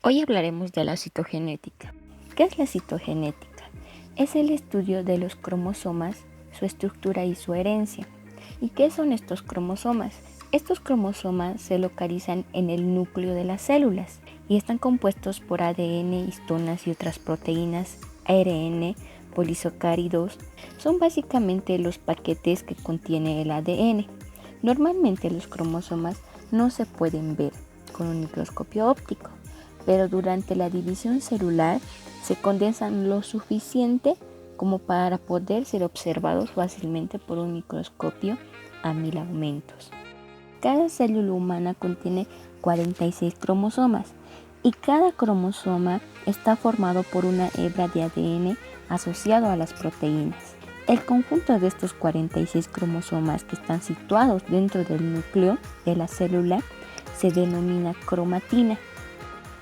Hoy hablaremos de la citogenética. ¿Qué es la citogenética? Es el estudio de los cromosomas, su estructura y su herencia. ¿Y qué son estos cromosomas? Estos cromosomas se localizan en el núcleo de las células y están compuestos por ADN, histonas y otras proteínas, ARN, polisacáridos. Son básicamente los paquetes que contiene el ADN. Normalmente los cromosomas no se pueden ver con un microscopio óptico, pero durante la división celular se condensan lo suficiente como para poder ser observados fácilmente por un microscopio a 1000 aumentos. Cada célula humana contiene 46 cromosomas y cada cromosoma está formado por una hebra de ADN asociado a las proteínas. El conjunto de estos 46 cromosomas que están situados dentro del núcleo de la célula se denomina cromatina.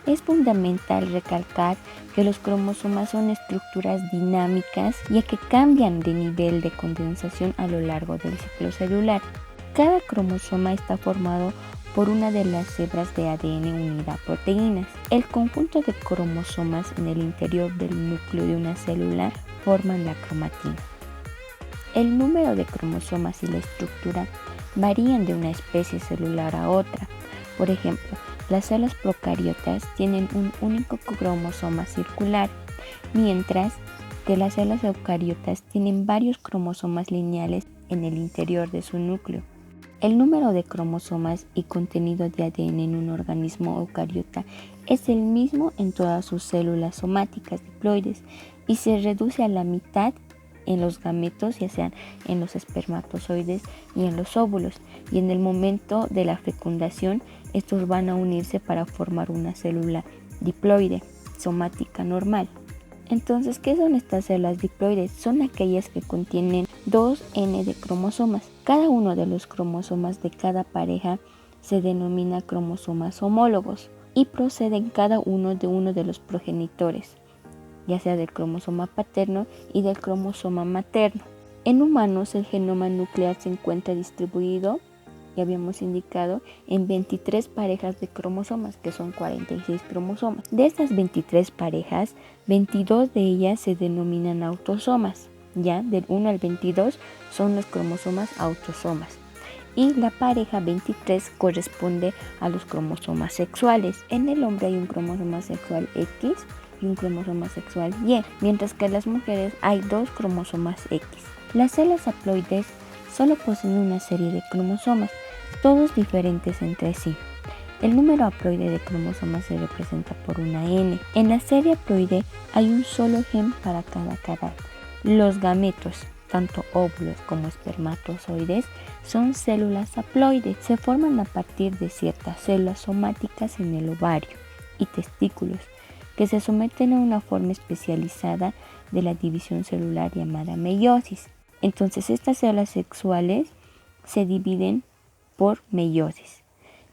Es fundamental recalcar que los cromosomas son estructuras dinámicas ya que cambian de nivel de condensación a lo largo del ciclo celular. Cada cromosoma está formado por una de las hebras de ADN unida a proteínas. El conjunto de cromosomas en el interior del núcleo de una célula forman la cromatina. El número de cromosomas y la estructura varían de una especie celular a otra. Por ejemplo, las células procariotas tienen un único cromosoma circular, mientras que las células eucariotas tienen varios cromosomas lineales en el interior de su núcleo. El número de cromosomas y contenido de ADN en un organismo eucariota es el mismo en todas sus células somáticas diploides y se reduce a la mitad en los gametos, ya sean en los espermatozoides y en los óvulos, y en el momento de la fecundación estos van a unirse para formar una célula diploide somática normal. Entonces, ¿qué son estas células diploides? Son aquellas que contienen 2N de cromosomas. Cada uno de los cromosomas de cada pareja se denomina cromosomas homólogos y proceden cada uno de los progenitores, ya sea del cromosoma paterno y del cromosoma materno. En humanos, el genoma nuclear se encuentra distribuido, ya habíamos indicado, en 23 parejas de cromosomas, que son 46 cromosomas. De estas 23 parejas, 22 de ellas se denominan autosomas, ya del 1 al 22 son los cromosomas autosomas. Y la pareja 23 corresponde a los cromosomas sexuales. En el hombre hay un cromosoma sexual X y un cromosoma sexual Y, mientras que en las mujeres hay 2 cromosomas X. Las células haploides solo poseen una serie de cromosomas, todos diferentes entre sí. El número haploide de cromosomas se representa por una N. En la serie haploide hay un solo gen para cada carácter. Los gametos, tanto óvulos como espermatozoides, son células haploides. Se forman a partir de ciertas células somáticas en el ovario y testículos, que se someten a una forma especializada de la división celular llamada meiosis. Entonces, estas células sexuales se dividen por meiosis.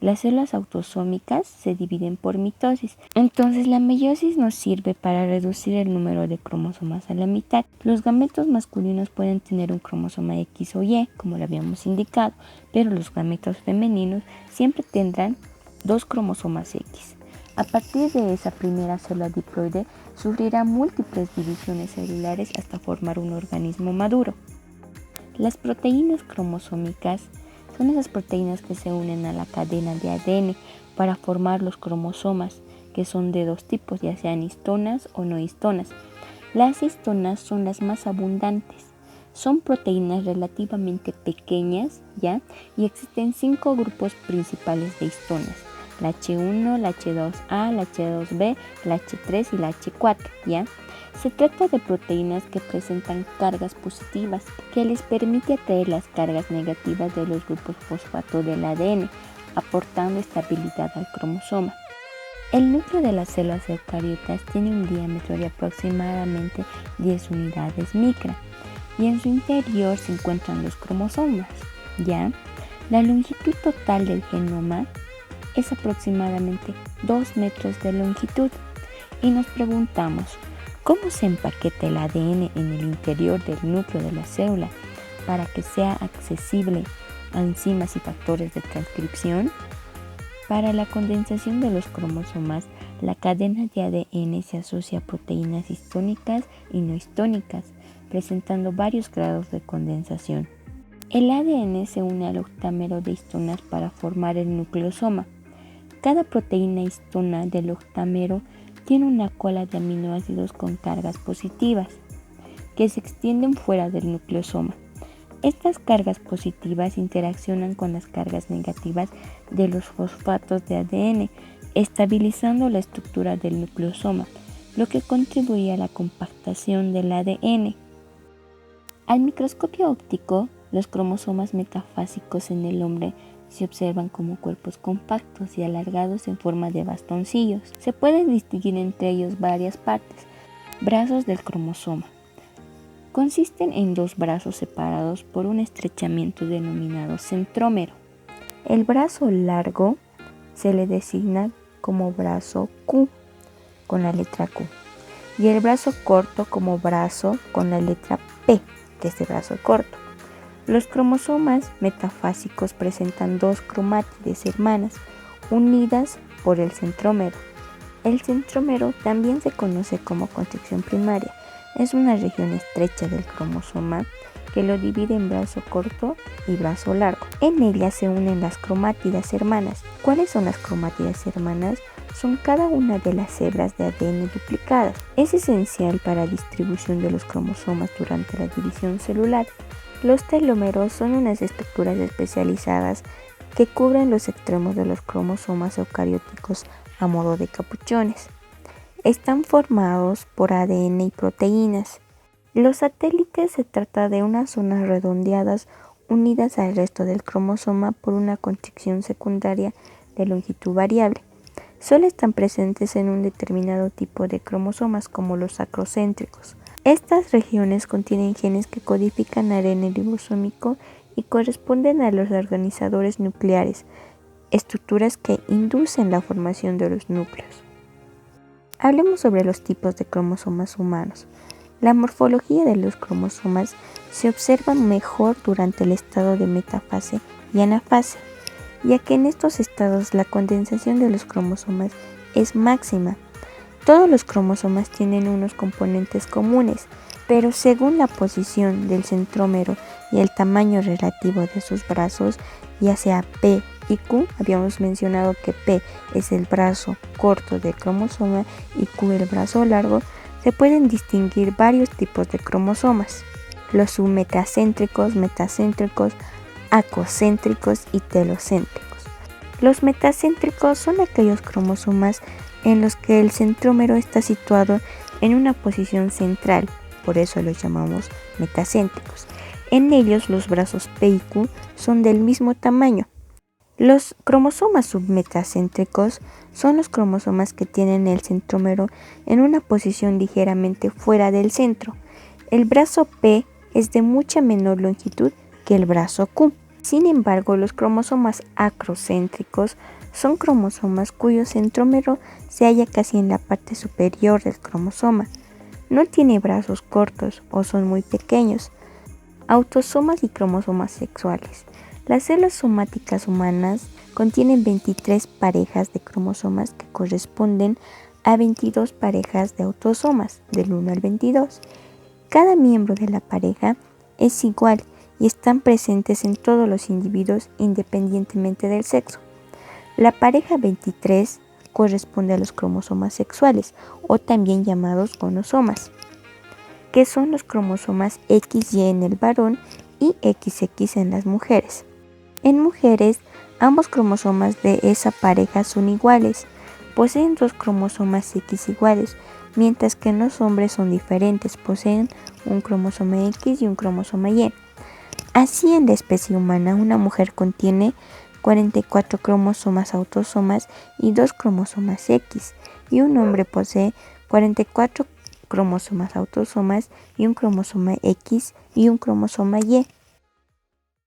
Las células autosómicas se dividen por mitosis. Entonces, la meiosis nos sirve para reducir el número de cromosomas a la mitad. Los gametos masculinos pueden tener un cromosoma X o Y, como lo habíamos indicado, pero los gametos femeninos siempre tendrán 2 cromosomas X. A partir de esa primera célula diploide, sufrirá múltiples divisiones celulares hasta formar un organismo maduro. Las proteínas cromosómicas son esas proteínas que se unen a la cadena de ADN para formar los cromosomas, que son de 2 tipos, ya sean histonas o no histonas. Las histonas son las más abundantes. Son proteínas relativamente pequeñas, ¿ya? Y existen 5 grupos principales de histonas: la H1, la H2A, la H2B, la H3 y la H4, ¿ya? Se trata de proteínas que presentan cargas positivas que les permite atraer las cargas negativas de los grupos fosfato del ADN, aportando estabilidad al cromosoma. El núcleo de las células eucariotas tiene un diámetro de aproximadamente 10 unidades micra y en su interior se encuentran los cromosomas, ¿ya? La longitud total del genoma es aproximadamente 2 metros de longitud y nos preguntamos, ¿cómo se empaqueta el ADN en el interior del núcleo de la célula para que sea accesible a enzimas y factores de transcripción? Para la condensación de los cromosomas La cadena de ADN se asocia a proteínas histónicas y no histónicas, presentando varios grados de condensación. El ADN se une al octámero de histonas para formar el nucleosoma. Cada proteína histona del octámero tiene una cola de aminoácidos con cargas positivas, que se extienden fuera del nucleosoma. Estas cargas positivas interaccionan con las cargas negativas de los fosfatos de ADN, estabilizando la estructura del nucleosoma, lo que contribuye a la compactación del ADN. Al microscopio óptico, los cromosomas metafásicos en el hombre se observan como cuerpos compactos y alargados en forma de bastoncillos. Se pueden distinguir entre ellos varias partes. Brazos del cromosoma. Consisten en dos brazos separados por un estrechamiento denominado centrómero. El brazo largo se le designa como brazo Q con la letra Q y el brazo corto como brazo con la letra P, que es el brazo corto. Los cromosomas metafásicos presentan dos cromátides hermanas unidas por el centrómero. El centrómero también se conoce como constricción primaria. Es una región estrecha del cromosoma que lo divide en brazo corto y brazo largo. En ella se unen las cromátidas hermanas. ¿Cuáles son las cromátidas hermanas? Son cada una de las hebras de ADN duplicadas. Es esencial para la distribución de los cromosomas durante la división celular. Los telómeros son unas estructuras especializadas que cubren los extremos de los cromosomas eucarióticos a modo de capuchones. Están formados por ADN y proteínas. Los satélites se trata de unas zonas redondeadas unidas al resto del cromosoma por una constricción secundaria de longitud variable. Solo están presentes en un determinado tipo de cromosomas como los acrocéntricos. Estas regiones contienen genes que codifican ARN ribosómico y corresponden a los organizadores nucleares, estructuras que inducen la formación de los núcleos. Hablemos sobre los tipos de cromosomas humanos. La morfología de los cromosomas se observa mejor durante el estado de metafase y anafase, ya que en estos estados la condensación de los cromosomas es máxima. Todos los cromosomas tienen unos componentes comunes, pero según la posición del centrómero y el tamaño relativo de sus brazos, ya sea P y Q, habíamos mencionado que P es el brazo corto del cromosoma y Q el brazo largo, se pueden distinguir varios tipos de cromosomas: los submetacéntricos, metacéntricos, acocéntricos y telocéntricos. Los metacéntricos son aquellos cromosomas en los que el centrómero está situado en una posición central, por eso los llamamos metacéntricos. En ellos los brazos P y Q son del mismo tamaño. Los cromosomas submetacéntricos son los cromosomas que tienen el centrómero en una posición ligeramente fuera del centro. El brazo P es de mucha menor longitud que el brazo Q. Sin embargo, los cromosomas acrocéntricos son cromosomas cuyo centrómero se halla casi en la parte superior del cromosoma. No tiene brazos cortos o son muy pequeños. Autosomas y cromosomas sexuales. Las células somáticas humanas contienen 23 parejas de cromosomas que corresponden a 22 parejas de autosomas, del 1 al 22. Cada miembro de la pareja es igual y están presentes en todos los individuos independientemente del sexo. La pareja 23 corresponde a los cromosomas sexuales o también llamados gonosomas, que son los cromosomas XY en el varón y XX en las mujeres. En mujeres, ambos cromosomas de esa pareja son iguales, poseen dos cromosomas X iguales, mientras que en los hombres son diferentes, poseen un cromosoma X y un cromosoma Y. Así, en la especie humana, una mujer contiene 44 cromosomas autosomas y 2 cromosomas X, y un hombre posee 44 cromosomas autosomas y un cromosoma X y un cromosoma Y.